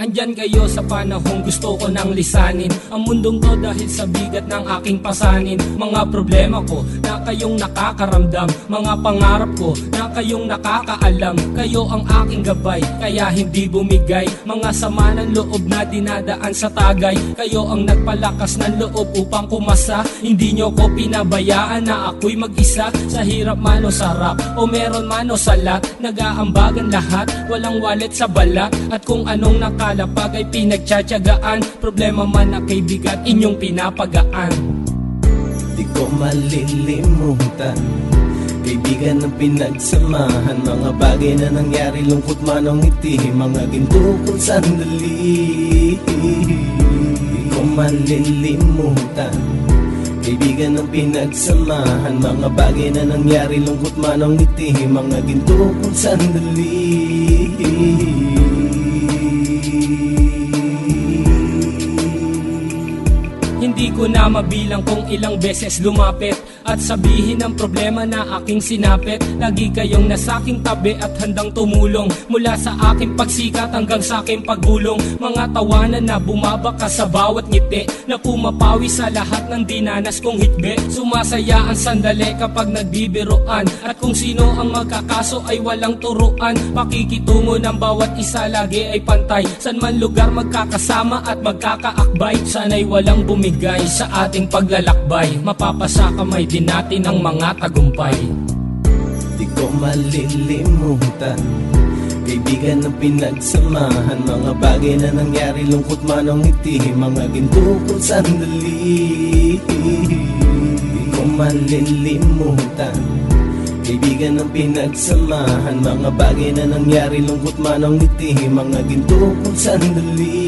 Andyan kayo sa panahong gusto ko nang lisanin ang mundong to dahil sa bigat ng aking pasanin. Mga problema ko na kayong nakakaramdam, mga pangarap ko na kayong nakakaalam. Kayo ang aking gabay, kaya hindi bumigay. Mga sama ng loob na dinadaan sa tagay, kayo ang nagpalakas ng loob upang kumasa. Hindi nyo ko pinabayaan na ako'y mag-isa. Sa hirap man o sarap, o meron man o salat, nag-aambagan lahat, walang walet sa balat. At kung anong nakalapag ay pinagtsatsagaan, problema man na kay bigat, inyong pinapagaan. Di ko malilimutan, kaibigan ng pinagsamahan, mga bagay na nangyari, lungkot man o ngiti, mga ginto kong sandali. Di ko malilimutan, kaibigan ng pinagsamahan, mga bagay na nangyari, lungkot man o ngiti, mga ginto kong sandali. Hindi ko na mabilang kung ilang beses lumapit at sabihin ang problema na aking sinapit. Lagi kayong nasa aking tabi at handang tumulong, mula sa aking pagsikat hanggang sa aking paggulong. Mga tawanan na bumabaka sa bawat ngiti, na pumapawi sa lahat ng dinanas kong hitbe. Sumasaya ang sandali kapag nagbibiroan, at kung sino ang magkakaso ay walang turuan. Pakikitungo ng bawat isa lagi ay pantay, san man lugar magkakasama at magkakaakbay. Sana'y walang bumigay sa ating paglalakbay, mapapasa kamay din natin ang mga tagumpay. Di ko malilimutan, kaibigan ng pinagsamahan, mga bagay na nangyari, lungkot man o ngiti, mga ginto kong sandali. Di ko malilimutan, kaibigan ng pinagsamahan, mga bagay na nangyari, lungkot man o ngiti, mga ginto kong sandali.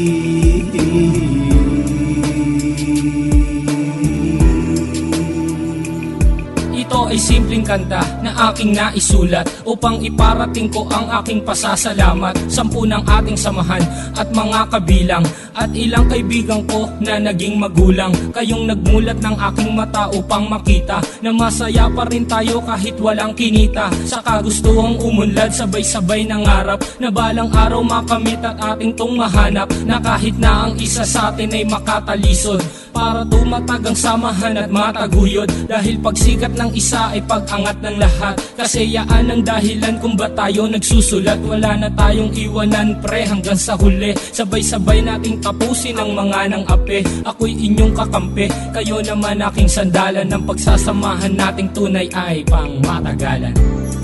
Ito ay simpleng kanta na aking naisulat upang iparating ko ang aking pasasalamat. 10 ng ating samahan at mga kabilang, at ilang kaibigan ko na naging magulang. Kayong nagmulat ng aking mata upang makita na masaya pa rin tayo kahit walang kinita. Sa kagustuhang umunlad, sabay-sabay nangarap na balang araw makamit at ating tong mahanap, na kahit na ang isa sa atin ay makatalisod, para tumatag ang samahan at mataguyod. Dahil pagsikat ng isa ay pag-angat ng lahat, kasi yaan ang dahilan kung ba tayo nagsusulat. Wala na tayong iwanan pre hanggang sa huli, sabay-sabay nating tapusin ang mga nang ape. Ako'y inyong kakampi, kayo naman aking sandalan, ng pagsasamahan nating tunay ay pang matagalan.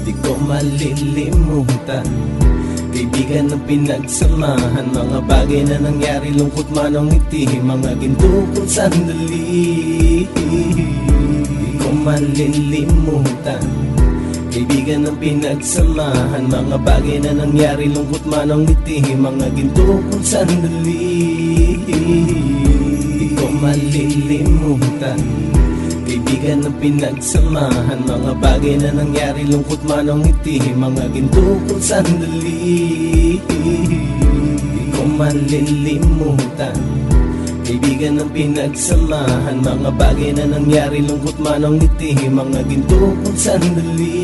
Di ko malilimutan, kaibigan ng pinagsamahan, mga bagay na nangyari, lungkot man o ngiti, mga ginto kong sandali. Di ko malilimutan, kaibigan ng pinagsamahan, mga bagay na nangyari, lungkot man o ngiti, mga ginto kong sandali. Di ko malilimutan, kaibigan ng pinagsamahan, mga bagay na nangyari, lungkot man o ngiti, mga ginto kong sandali. Di ko malilimutan, kaibigan ng pinagsamahan, mga bagay na nangyari, lungkot man o ngiti, mga ginto kong sandali.